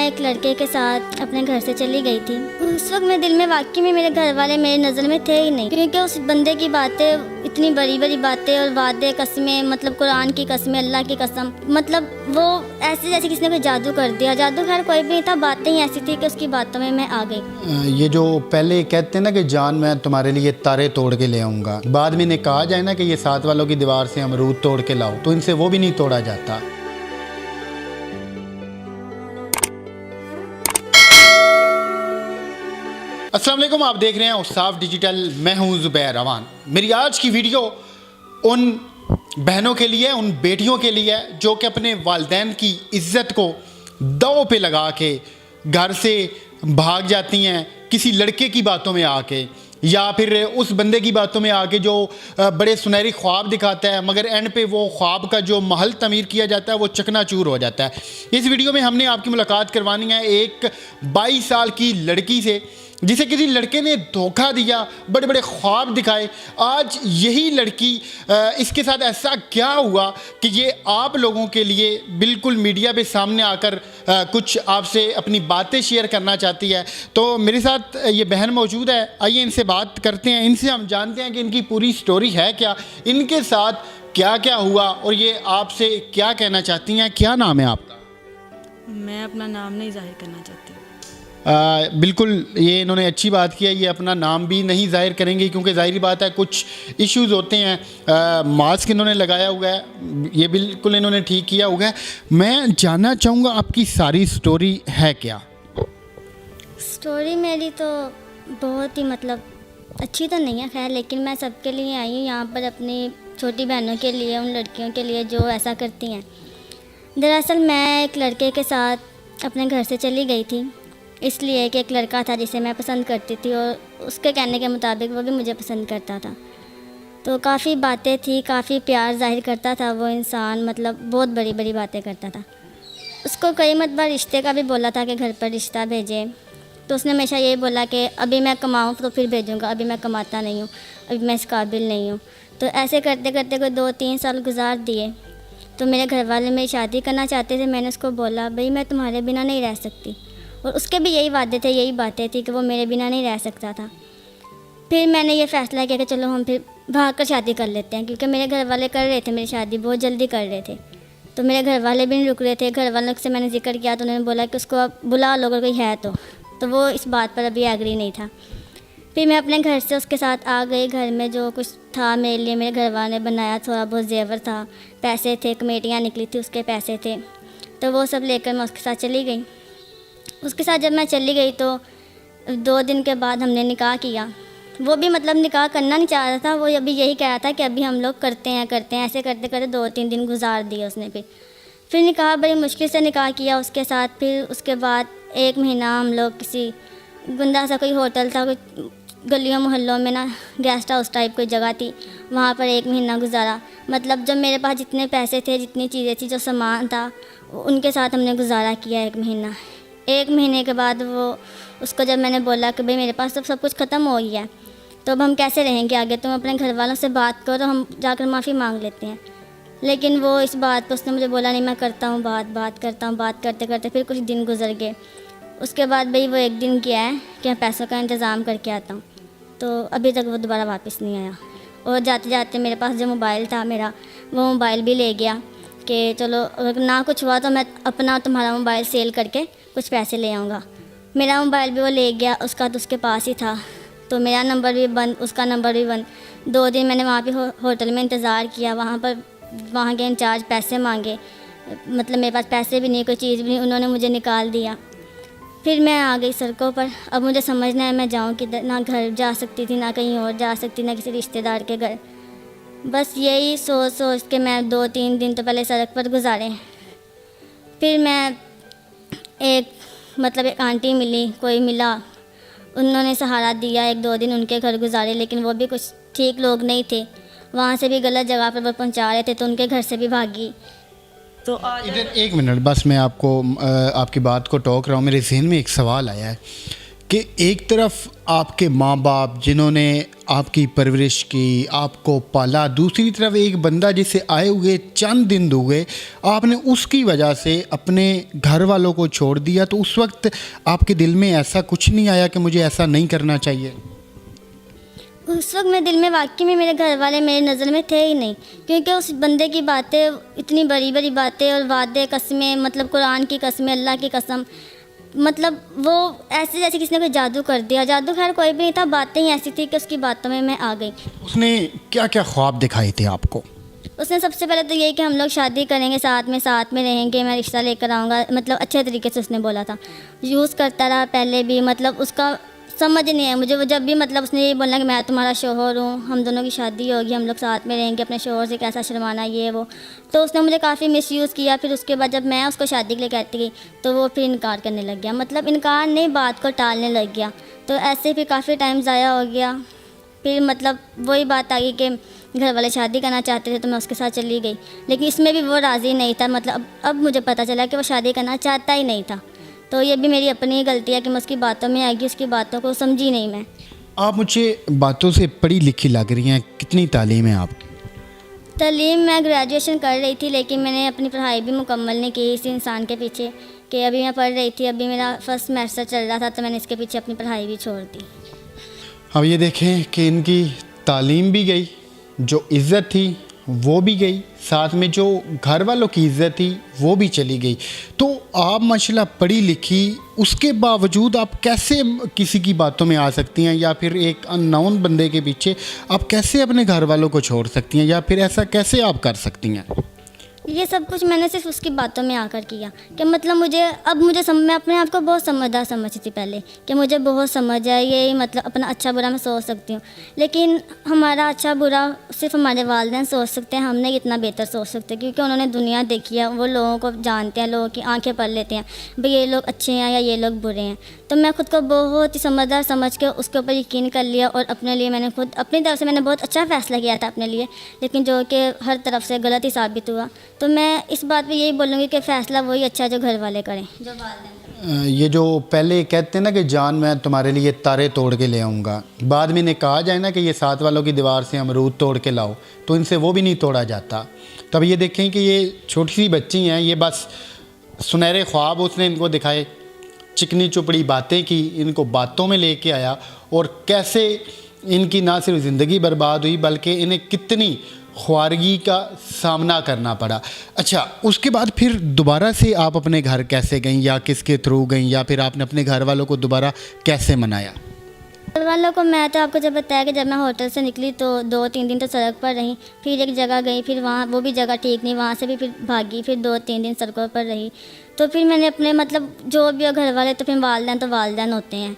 ایک لڑکے کے ساتھ اپنے گھر سے چلی گئی تھی. اس وقت میرے دل میں واقعی میں میرے گھر والے میری نظر میں تھے ہی نہیں, کیونکہ اس بندے کی باتیں اتنی بڑی بڑی باتیں اور وعدے قسمیں, مطلب قرآن کی قسمیں, اللہ کی قسم, مطلب وہ ایسے جیسے کسی نے کوئی جادو کر دیا. جادو خیر کوئی بھی نہیں تھا, باتیں ہی ایسی تھی کہ اس کی باتوں میں آ گئی. یہ جو پہلے کہتے ہیں نا کہ جان میں تمہارے لیے تارے توڑ کے لے آؤں گا, بعد میں انہیں کہا جائے نا کہ یہ ساتھ والوں کی دیوار سے امرود توڑ کے لاؤ, تو ان سے وہ بھی نہیں توڑا جاتا. السلام علیکم, آپ دیکھ رہے ہیں اوصاف ڈیجیٹل, میں ہوں زبیر امان. میری آج کی ویڈیو ان بہنوں کے لیے, ان بیٹیوں کے لیے جو کہ اپنے والدین کی عزت کو داؤ پہ لگا کے گھر سے بھاگ جاتی ہیں کسی لڑکے کی باتوں میں آ کے, یا پھر اس بندے کی باتوں میں آ کے جو بڑے سنہری خواب دکھاتا ہے, مگر اینڈ پہ وہ خواب کا جو محل تعمیر کیا جاتا ہے وہ چکنا چور ہو جاتا ہے. اس ویڈیو میں ہم نے آپ کی ملاقات کروانی ہے ایک 22 سال کی لڑکی سے جسے کسی لڑکے نے دھوکہ دیا, بڑے بڑے خواب دکھائے. آج یہی لڑکی اس کے ساتھ ایسا کیا ہوا کہ یہ آپ لوگوں کے لیے بالکل میڈیا پہ سامنے آ کر کچھ آپ سے اپنی باتیں شیئر کرنا چاہتی ہے. تو میرے ساتھ یہ بہن موجود ہے, آئیے ان سے بات کرتے ہیں, ان سے ہم جانتے ہیں کہ ان کی پوری سٹوری ہے کیا, ان کے ساتھ کیا کیا ہوا اور یہ آپ سے کیا کہنا چاہتی ہیں. کیا نام ہے آپ کا؟ میں اپنا نام نہیں ظاہر کرنا چاہتی. بالکل, یہ انہوں نے اچھی بات کی ہے, یہ اپنا نام بھی نہیں ظاہر کریں گے کیونکہ ظاہری بات ہے کچھ ایشوز ہوتے ہیں. ماسک انہوں نے لگایا ہوا ہے, یہ بالکل انہوں نے ٹھیک کیا ہوا ہے. میں جاننا چاہوں گا آپ کی ساری سٹوری ہے کیا؟ سٹوری میری تو بہت ہی مطلب اچھی تو نہیں ہے خیر, لیکن میں سب کے لیے آئی ہوں یہاں پر, اپنی چھوٹی بہنوں کے لیے, ان لڑکیوں کے لیے جو ایسا کرتی ہیں. دراصل میں ایک لڑکے کے ساتھ اپنے گھر سے چلی گئی تھی, اس لیے کہ ایک لڑکا تھا جسے میں پسند کرتی تھی اور اس کے کہنے کے مطابق وہ بھی مجھے پسند کرتا تھا. تو کافی باتیں تھی, کافی پیار ظاہر کرتا تھا وہ انسان, مطلب بہت بڑی بڑی باتیں کرتا تھا. اس کو کئی مرتبہ رشتے کا بھی بولا تھا کہ گھر پر رشتہ بھیجے, تو اس نے ہمیشہ یہی بولا کہ ابھی میں کماؤں تو پھر بھیجوں گا, ابھی میں کماتا نہیں ہوں, ابھی میں اس قابل نہیں ہوں. تو ایسے کرتے کرتے کوئی 2-3 سال گزار دیے. تو میرے گھر والے میری شادی کرنا چاہتے تھے. میں نے اس کو بولا بھئی میں تمہارے بنا نہیں رہ سکتی, اور اس کے بھی یہی وعدے تھے, یہی باتیں تھیں کہ وہ میرے بنا نہیں رہ سکتا تھا. پھر میں نے یہ فیصلہ کیا کہ چلو ہم پھر بھاگ کر شادی کر لیتے ہیں, کیونکہ میرے گھر والے کر رہے تھے میری شادی, بہت جلدی کر رہے تھے. تو میرے گھر والے بھی نہیں رک رہے تھے. گھر والوں سے میں نے ذکر کیا تو انہوں نے بولا کہ اس کو اب بلا لو اگر کوئی ہے تو وہ اس بات پر ابھی ایگری نہیں تھا. پھر میں اپنے گھر سے اس کے ساتھ آ گئی. گھر میں جو کچھ تھا میرے لیے میرے گھر والوں نے بنایا, تھوڑا بہت زیور تھا, پیسے تھے, کمیٹیاں نکلی تھی اس کے پیسے تھے, تو وہ سب لے کر میں اس کے ساتھ چلی گئی. اس کے ساتھ جب میں چلی گئی تو 2 دن کے بعد ہم نے نکاح کیا. وہ بھی مطلب نکاح کرنا نہیں چاہ رہا تھا, وہ ابھی یہی کہہ رہا تھا کہ ابھی ہم لوگ کرتے ہیں. ایسے کرتے کرتے 2-3 دن گزار دیے اس نے. پھر نکاح بڑی مشکل سے نکاح کیا اس کے ساتھ. پھر اس کے بعد 1 مہینہ ہم لوگ کسی گندا سا کوئی ہوٹل تھا, کوئی گلیوں محلوں میں نا گیسٹ ہاؤس ٹائپ کوئی جگہ تھی, وہاں پر 1 مہینہ گزارا. مطلب جب میرے پاس جتنے پیسے تھے, جتنی چیزیں تھیں, جو سامان تھا, ان کے ساتھ ہم نے گزارا کیا 1 مہینہ. 1 مہینے کے بعد اس کو جب میں نے بولا کہ بھئی میرے پاس تو سب کچھ ختم ہو گیا ہے, تو اب ہم کیسے رہیں گے آگے, تم اپنے گھر والوں سے بات کرو, ہم جا کر معافی مانگ لیتے ہیں. لیکن وہ اس بات پہ اس نے مجھے بولا نہیں میں کرتا ہوں بات کرتا ہوں. بات کرتے کرتے پھر کچھ دن گزر گئے. اس کے بعد بھئی وہ 1 دن کیا ہے کہ میں پیسوں کا انتظام کر کے آتا ہوں, تو ابھی تک وہ دوبارہ واپس نہیں آیا. اور جاتے جاتے میرے پاس جو موبائل تھا میرا, وہ موبائل بھی لے گیا کہ چلو اگر نہ کچھ ہوا تو میں اپنا تمہارا موبائل سیل کر کے کچھ پیسے لے آؤں گا. میرا موبائل بھی وہ لے گیا, اس کا تو اس کے پاس ہی تھا, تو میرا نمبر بھی بند, اس کا نمبر بھی بند. 2 دن میں نے وہاں پہ ہوٹل میں انتظار کیا. وہاں کے انچارج پیسے مانگے, مطلب میرے پاس پیسے بھی نہیں, کوئی چیز بھی نہیں, انہوں نے مجھے نکال دیا. پھر میں آ گئی سڑکوں پر. اب مجھے سمجھنا ہے میں جاؤں کدھر, نہ گھر جا سکتی تھی, نہ کہیں اور جا سکتی, نہ کسی رشتہ دار کے گھر. بس یہی سوچ کے میں 2-3 دن تو پہلے سڑک پر گزارے. پھر میں ایک آنٹی ملی, کوئی ملا, انہوں نے سہارا دیا. 1-2 دن ان کے گھر گزارے, لیکن وہ بھی کچھ ٹھیک لوگ نہیں تھے. وہاں سے بھی غلط جگہ پر وہ پہنچا رہے تھے, تو ان کے گھر سے بھی بھاگی. تو ادھر 1 منٹ بس, میں آپ کی بات کو ٹوک رہا ہوں. میرے ذہن میں ایک سوال آیا ہے کہ ایک طرف آپ کے ماں باپ جنہوں نے آپ کی پرورش کی، آپ کو پالا، دوسری طرف ایک بندہ جسے آئے ہوئے چند دن ہوئے آپ نے اس کی وجہ سے اپنے گھر والوں کو چھوڑ دیا، تو اس وقت آپ کے دل میں ایسا کچھ نہیں آیا کہ مجھے ایسا نہیں کرنا چاہیے؟ اس وقت میرے دل میں واقعی میں میرے گھر والے میری نظر میں تھے ہی نہیں، کیونکہ اس بندے کی باتیں اتنی بڑی بڑی باتیں اور وعدے قسمیں، مطلب قرآن کی قسمیں، اللہ کی قسم، مطلب وہ ایسے جیسے کسی نے کوئی جادو کر دیا۔ جادو خیر کوئی بھی نہیں تھا، باتیں ہی ایسی تھی کہ اس کی باتوں میں آ گئی۔ اس نے کیا کیا خواب دکھائے تھے آپ کو؟ اس نے سب سے پہلے تو یہی کہ ہم لوگ شادی کریں گے، ساتھ میں رہیں گے، میں رشتہ لے کر آؤں گا، مطلب اچھے طریقے سے اس نے بولا تھا۔ یوز کرتا رہا پہلے بھی، مطلب اس کا سمجھ نہیں ہے مجھے، وہ جب بھی مطلب اس نے یہی بولنا کہ میں تمہارا شوہر ہوں، ہم دونوں کی شادی ہوگی، ہم لوگ ساتھ میں رہیں گے، اپنے شوہر سے کیسا شرمانا یہ وہ، تو اس نے مجھے کافی مس یوز کیا۔ پھر اس کے بعد جب میں اس کو شادی کے لیے کہتی گئی تو وہ پھر انکار کرنے لگ گیا، مطلب انکار نہیں، بات کو ٹالنے لگ گیا، تو ایسے پھر کافی ٹائم ضائع ہو گیا۔ پھر مطلب وہی بات آ گئی کہ گھر والے شادی کرنا چاہتے تھے تو میں اس کے ساتھ چلی گئی، لیکن اس میں بھی وہ راضی نہیں تھا، مطلب اب مجھے پتہ چلا کہ وہ شادی کرنا چاہتا ہی نہیں تھا، تو یہ بھی میری اپنی ہی غلطی ہے کہ میں اس کی باتوں میں آئے گی، اس کی باتوں کو سمجھی نہیں میں۔ آپ مجھے باتوں سے پڑھی لکھی لگ رہی ہیں، کتنی تعلیم ہے آپ کی؟ تعلیم میں گریجویشن کر رہی تھی، لیکن میں نے اپنی پڑھائی بھی مکمل نہیں کی اسی انسان کے پیچھے، کہ ابھی میں پڑھ رہی تھی، ابھی میرا فرسٹ سیمسٹر چل رہا تھا، تو میں نے اس کے پیچھے اپنی پڑھائی بھی چھوڑ دی۔ اب یہ دیکھیں کہ ان کی تعلیم بھی گئی، جو عزت تھی وہ بھی گئی، ساتھ میں جو گھر والوں کی عزت تھی وہ بھی چلی گئی۔ تو آپ ماشاءاللہ پڑھی لکھی، اس کے باوجود آپ کیسے کسی کی باتوں میں آ سکتی ہیں، یا پھر ایک ان نون بندے کے پیچھے آپ کیسے اپنے گھر والوں کو چھوڑ سکتی ہیں، یا پھر ایسا کیسے آپ کر سکتی ہیں؟ یہ سب کچھ میں نے صرف اس کی باتوں میں آ کر کیا، کہ مطلب میں اپنے آپ کو بہت سمجھدار سمجھتی تھی پہلے، کہ مجھے بہت سمجھ ہے، یہی مطلب اپنا اچھا برا میں سوچ سکتی ہوں، لیکن ہمارا اچھا برا صرف ہمارے والدین سوچ سکتے ہیں، ہم نہیں اتنا بہتر سوچ سکتے، کیونکہ انہوں نے دنیا دیکھی ہے، وہ لوگوں کو جانتے ہیں، لوگوں کی آنکھیں پڑھ لیتے ہیں بھئی یہ لوگ اچھے ہیں یا یہ لوگ برے ہیں۔ تو میں خود کو بہت ہی سمجھدار سمجھ کے اس کے اوپر یقین کر لیا، اور اپنے لیے میں نے خود اپنی طرف سے میں نے بہت اچھا فیصلہ کیا تھا اپنے لیے، لیکن جو کہ ہر طرف سے غلط ہی ثابت ہوا۔ تو میں اس بات پہ یہی بولوں گی کہ فیصلہ وہی اچھا ہے جو گھر والے کریں، جو والدین۔ یہ جو پہلے کہتے ہیں نا کہ جان میں تمہارے لیے تارے توڑ کے لے آؤں گا، بعد میں نے کہا جائے نا کہ یہ ساتھ والوں کی دیوار سے امرود توڑ کے لاؤ، تو ان سے وہ بھی نہیں توڑا جاتا۔ تب یہ دیکھیں کہ یہ چھوٹی سی بچی ہیں، یہ بس سنہرے خواب اس نے ان کو دکھائے، چکنی چپڑی باتیں کی، ان کو باتوں میں لے کے آیا، اور کیسے ان کی نہ صرف زندگی برباد ہوئی بلکہ انہیں کتنی خوارگی کا سامنا کرنا پڑا۔ اچھا، اس کے بعد پھر دوبارہ سے آپ اپنے گھر کیسے گئیں، یا کس کے تھرو گئیں، یا پھر آپ نے اپنے گھر والوں کو دوبارہ کیسے منایا؟ گھر والوں کو میں تو آپ کو جب بتایا کہ جب میں ہوٹل سے نکلی تو 2-3 دن تو سڑک پر رہی، پھر ایک جگہ گئی، پھر وہاں وہ بھی جگہ ٹھیک نہیں، وہاں سے بھی پھر بھاگی، پھر 2-3 دن سڑکوں پر رہی، تو پھر میں نے اپنے مطلب جو بھی گھر والے، تو پھر والدین تو والدین ہوتے ہیں،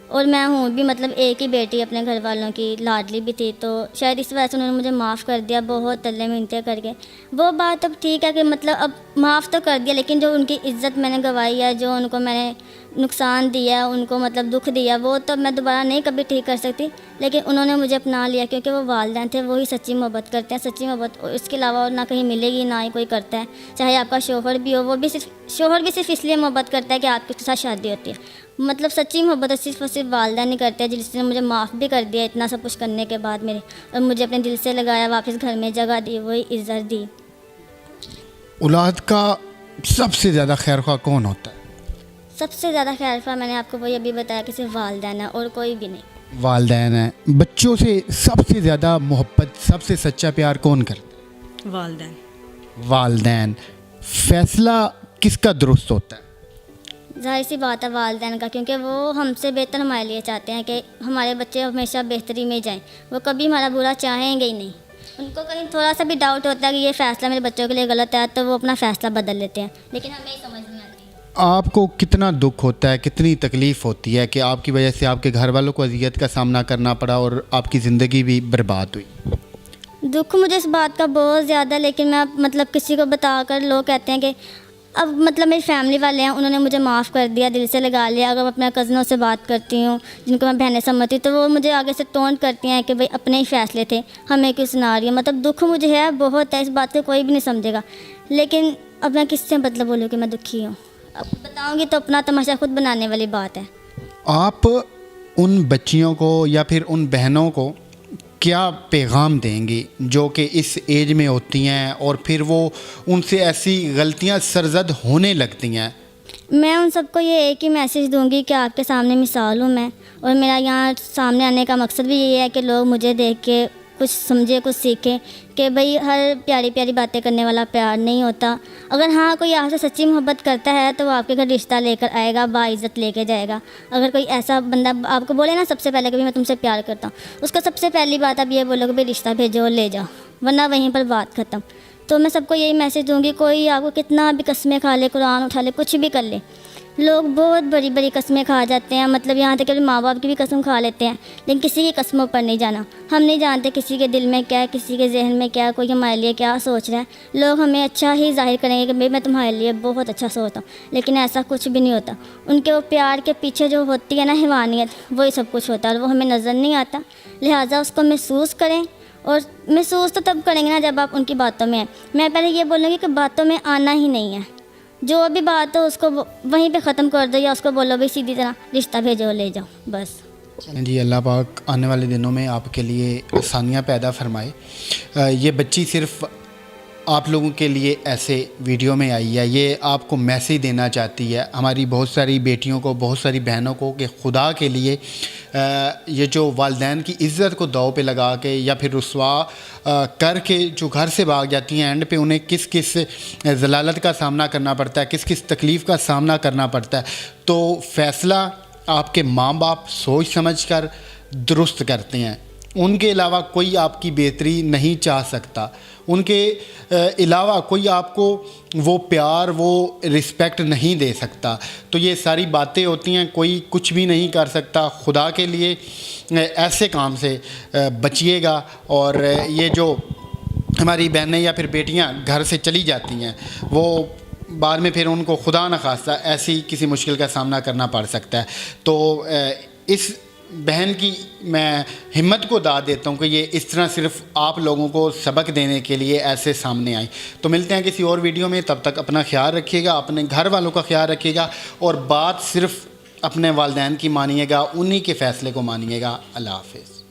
اور میں ہوں بھی مطلب ایک ہی بیٹی اپنے گھر والوں کی، لاڈلی بھی تھی، تو شاید اس وجہ سے انہوں نے مجھے معاف کر دیا بہت تلے منتیں کر کے۔ وہ بات اب ٹھیک ہے کہ مطلب اب معاف تو کر دیا، لیکن جو ان کی عزت میں نے گنوائی ہے، جو ان کو میں نے نقصان دیا، ان کو مطلب دکھ دیا، وہ تو میں دوبارہ نہیں کبھی ٹھیک کر سکتی، لیکن انہوں نے مجھے اپنا لیا کیونکہ وہ والدین تھے، وہی سچی محبت کرتے ہیں، سچی محبت اس کے علاوہ اور نہ کہیں ملے گی، نہ ہی کوئی کرتا ہے، چاہے آپ کا شوہر بھی ہو، وہ بھی صرف اس لیے محبت کرتا ہے کہ آپ کے ساتھ شادی ہوتی ہے، مطلب سچی محبت صرف اور صرف والدین نہیں کرتے، جس نے مجھے معاف بھی کر دیا اتنا سب کچھ کرنے کے بعد میرے، اور مجھے اپنے دل سے لگایا، واپس گھر میں جگہ دی، وہی عزت دی۔ اولاد کا سب سے زیادہ خیر خواہ کون ہوتا ہے؟ سب سے زیادہ خیر خواہ میں نے آپ کو وہی ابھی بتایا کہ صرف والدین ہے اور کوئی بھی نہیں۔ والدین ہیں۔ بچوں سے سب سے زیادہ محبت، سب سے سچا پیار کون کرتا ہے؟ والدین۔ والدین۔ فیصلہ کس کا درست ہوتا ہے؟ ظاہر سی بات ہے والدین کا، کیونکہ وہ ہم سے بہتر ہمارے لیے چاہتے ہیں کہ ہمارے بچے ہمیشہ بہتری میں جائیں، وہ کبھی ہمارا برا چاہیں گے ہی نہیں۔ ان کو کہیں تھوڑا سا بھی ڈاؤٹ ہوتا ہے کہ یہ فیصلہ میرے بچوں کے لیے غلط ہے تو وہ اپنا فیصلہ بدل لیتے ہیں، لیکن ہمیں ہی سمجھ نہیں آتی۔ آپ کو کتنا دکھ ہوتا ہے، کتنی تکلیف ہوتی ہے کہ آپ کی وجہ سے آپ کے گھر والوں کو اذیت کا سامنا کرنا پڑا اور آپ کی زندگی بھی برباد ہوئی؟ دکھ مجھے اس بات کا بہت زیادہ، لیکن میں مطلب کسی کو بتا کر لوگ کہتے ہیں کہ اب مطلب میری فیملی والے ہیں، انہوں نے مجھے معاف کر دیا، دل سے لگا لیا۔ اگر میں اپنے کزنوں سے بات کرتی ہوں جن کو میں بہنیں سمجھتی ہوں تو وہ مجھے آگے سے ٹونٹ کرتی ہیں کہ بھائی اپنے ہی فیصلے تھے، ہمیں کیوں سنا رہی ہے۔ مطلب دکھ مجھے ہے بہت ہے، اس بات کو کوئی بھی نہیں سمجھے گا، لیکن اب میں کس سے مطلب بولوں کہ میں دکھی ہوں؟ اب بتاؤں گی تو اپنا تماشا خود بنانے والی بات ہے۔ آپ ان بچیوں کو یا پھر ان بہنوں کو کیا پیغام دیں گے جو کہ اس ایج میں ہوتی ہیں اور پھر وہ ان سے ایسی غلطیاں سرزد ہونے لگتی ہیں؟ میں ان سب کو یہ ایک ہی میسیج دوں گی کہ آپ کے سامنے مثال ہوں میں، اور میرا یہاں سامنے آنے کا مقصد بھی یہ ہے کہ لوگ مجھے دیکھ کے کچھ سمجھے، کچھ سیکھیں کہ بھئی ہر پیاری پیاری باتیں کرنے والا پیار نہیں ہوتا. اگر ہاں کوئی آپ سے سچی محبت کرتا ہے تو وہ آپ کے گھر رشتہ لے کر آئے گا، باعزت لے کے جائے گا. اگر کوئی ایسا بندہ آپ کو بولے نا سب سے پہلے کہ میں تم سے پیار کرتا ہوں، اس کا سب سے پہلی بات آپ یہ بولو کہ بھئی رشتہ بھیجو اور لے جاؤ، ورنہ وہیں پر بات ختم. تو میں سب کو یہی میسیج دوں گی، کوئی آپ کو کتنا بھی قسمیں کھا لے، قرآن اٹھا لے، کچھ بھی کر لے، لوگ بہت بڑی بڑی قسمیں کھا جاتے ہیں، مطلب یہاں تک کہ ماں باپ کی بھی قسم کھا لیتے ہیں، لیکن کسی کی قسموں پر نہیں جانا. ہم نہیں جانتے کسی کے دل میں کیا ہے، کسی کے ذہن میں کیا ہے، کوئی ہمارے لیے کیا سوچ رہا ہے. لوگ ہمیں اچھا ہی ظاہر کریں گے کہ بھئی میں تمہارے لیے بہت اچھا سوچتا ہوں، لیکن ایسا کچھ بھی نہیں ہوتا. ان کے وہ پیار کے پیچھے جو ہوتی ہے نا حیوانیت، وہی سب کچھ ہوتا ہے اور وہ ہمیں نظر نہیں آتا. لہٰذا اس کو محسوس کریں، اور محسوس تو تب کریں گے نا جب آپ ان کی باتوں میں ہیں. میں پہلے یہ بولوں گی کہ باتوں میں آنا ہی نہیں ہے، جو بھی بات ہو اس کو وہیں پہ ختم کر دو، یا اس کو بولو بھائی سیدھی طرح رشتہ بھیجو لے جاؤ بس. جی اللہ پاک آنے والے دنوں میں آپ کے لیے آسانیاں پیدا فرمائے. یہ بچی صرف آپ لوگوں کے لیے ایسے ویڈیو میں آئی ہے، یہ آپ کو میسیج دینا چاہتی ہے ہماری بہت ساری بیٹیوں کو، بہت ساری بہنوں کو، کہ خدا کے لیے یہ جو والدین کی عزت کو داؤ پہ لگا کے یا پھر رسوا کر کے جو گھر سے بھاگ جاتی ہیں، اینڈ پہ انہیں کس کس ذلالت کا سامنا کرنا پڑتا ہے، کس کس تکلیف کا سامنا کرنا پڑتا ہے. تو فیصلہ آپ کے ماں باپ سوچ سمجھ کر درست کرتے ہیں. ان کے علاوہ کوئی آپ کی بہتری نہیں چاہ سکتا، ان کے علاوہ کوئی آپ کو وہ پیار، وہ رسپیکٹ نہیں دے سکتا. تو یہ ساری باتیں ہوتی ہیں، کوئی کچھ بھی نہیں کر سکتا. خدا کے لیے ایسے کام سے بچیے گا. اور یہ جو ہماری بہنیں یا پھر بیٹیاں گھر سے چلی جاتی ہیں، وہ بعد میں پھر ان کو خدا نخواستہ ایسی کسی مشکل کا سامنا کرنا پڑ سکتا ہے. تو اس بہن کی میں ہمت کو داد دیتا ہوں کہ یہ اس طرح صرف آپ لوگوں کو سبق دینے کے لیے ایسے سامنے آئیں. تو ملتے ہیں کسی اور ویڈیو میں، تب تک اپنا خیال رکھیے گا، اپنے گھر والوں کا خیال رکھیے گا، اور بات صرف اپنے والدین کی مانیے گا، انہی کے فیصلے کو مانیے گا. اللہ حافظ.